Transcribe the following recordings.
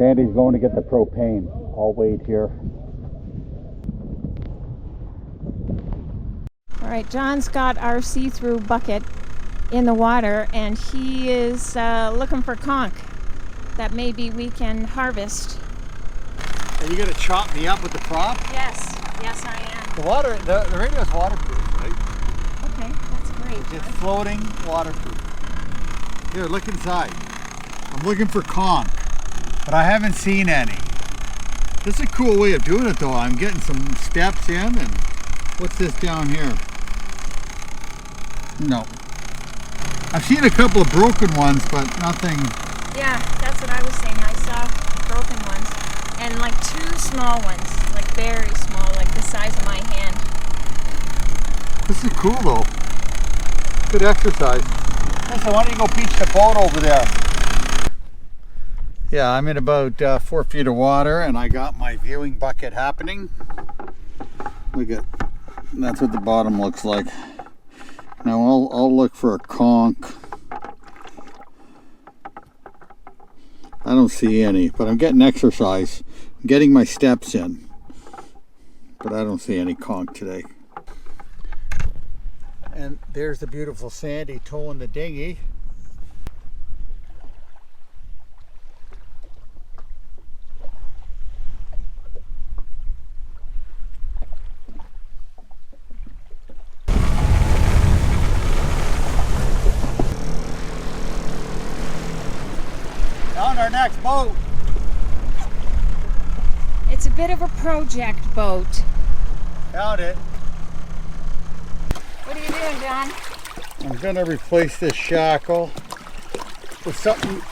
Sandy's going to get the propane. I'll wait here. All right, John's got our see-through bucket in the water, and he is looking for conch that maybe we can harvest. Are you gonna chop me up with the prop? Yes, yes I am. The radio's waterproof, right? Okay, that's great. It's floating, waterproof. Here, look inside. I'm looking for conch, but I haven't seen any. This is a cool way of doing it though. I'm getting some steps in, and what's this down here? No. I've seen a couple of broken ones, but nothing. Yeah, that's what I was saying. I saw broken ones and like 2 small ones, like very small, like the size of my hand. This is cool though. Good exercise. Listen, why don't you go beach the boat over there? Yeah, I'm in about 4 feet of water, and I got my viewing bucket happening. Look at, that's what the bottom looks like. Now I'll look for a conch. I don't see any, but I'm getting exercise. I'm getting my steps in, but I don't see any conch today. And there's the beautiful Sandy towing the dinghy. On our next boat. It's a bit of a project boat. Found it. What are you doing, John? I'm gonna replace this shackle with something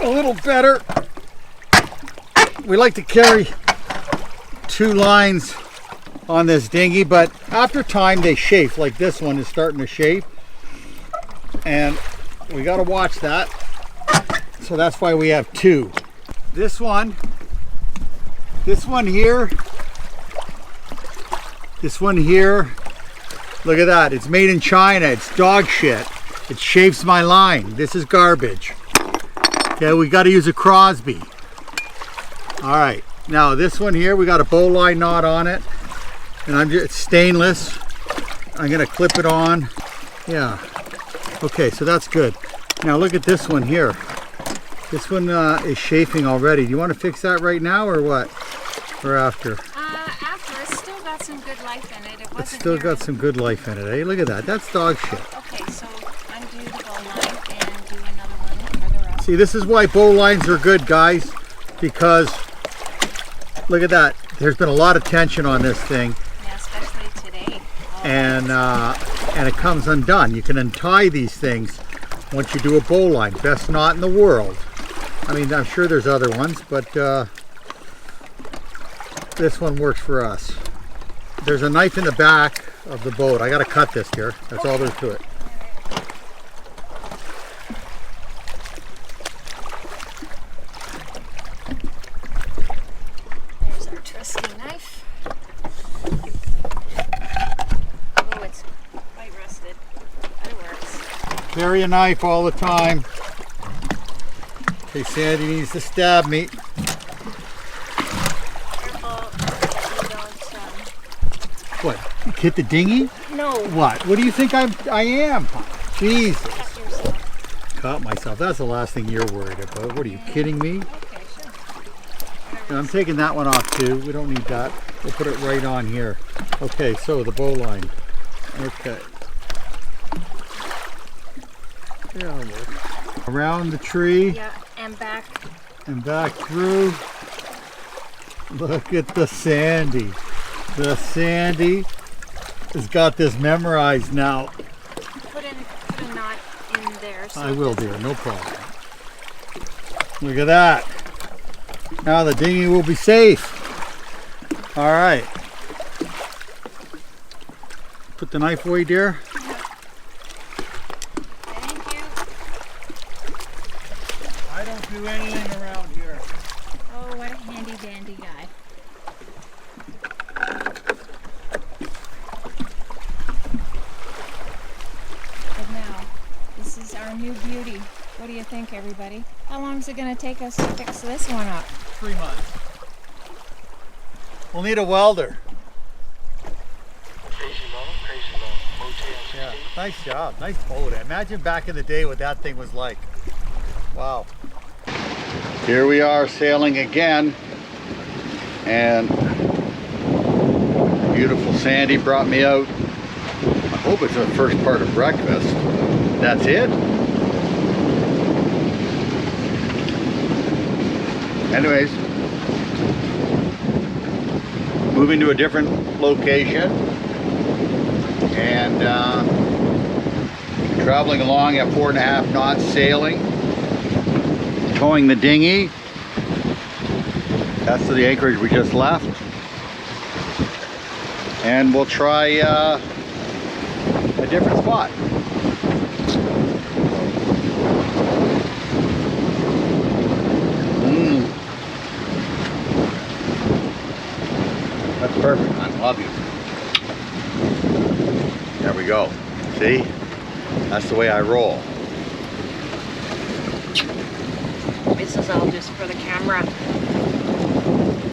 a little better. We like to carry 2 lines on this dinghy, but after time they chafe, like this one is starting to chafe, and we got to watch that. So that's why we have 2. This one here, look at that. It's made in China. It's dog shit. It chafes my line. This is garbage. Okay, we got to use a Crosby. All right, now this one here, we got a bowline knot on it, and it's stainless. I'm gonna clip it on. Yeah. Okay, so that's good. Now look at this one here. This one is chafing already. Do you want to fix that right now or what? Or after? After. It's still got some good life in it. It's still got some good life in it, eh? Look at that. That's dog shit. Okay, so undo the bowline and do another one further up. See, this is why bowlines are good, guys, because look at that. There's been a lot of tension on this thing. Yeah, especially today. And it comes undone. You can untie these things once you do a bowline. Best knot in the world. I mean, I'm sure there's other ones, but this one works for us. There's a knife in the back of the boat. I got to cut this here. That's all there is to it. There's our trusty knife. Oh, it's quite rusted, but it works. Carry a knife all the time. Okay, Sandy needs to stab me. Careful that you don't, What? Hit the dinghy? No. What? What do you think I am? Jesus. Cut yourself. Caught myself. That's the last thing you're worried about. What are you kidding me? Okay, sure. I'm taking that one off too. We don't need that. We'll put it right on here. Okay, so the bowline. Okay. Yeah, I'll work. Around the tree. Yeah, and back. And back through. Look at the Sandy. The Sandy has got this memorized now. Put a knot in there. So I will, dear, no problem. Look at that. Now the dinghy will be safe. All right. Put the knife away, dear. Thank you. I don't do anything around here. Oh, what a handy dandy guy. But now, this is our new beauty. What do you think, everybody? How long is it going to take us to fix this one up? 3 months. We'll need a welder. Crazy long, Motel 16. Yeah, nice job, nice boat. Imagine back in the day what that thing was like. Wow. Here we are sailing again, and beautiful Sandy brought me out. I hope it's the first part of breakfast. That's it. Anyways, moving to a different location and traveling along at 4.5 knots sailing, towing the dinghy. That's the anchorage we just left. And we'll try a different spot. That's perfect. I love you. There we go. See? That's the way I roll. This is all just for the camera.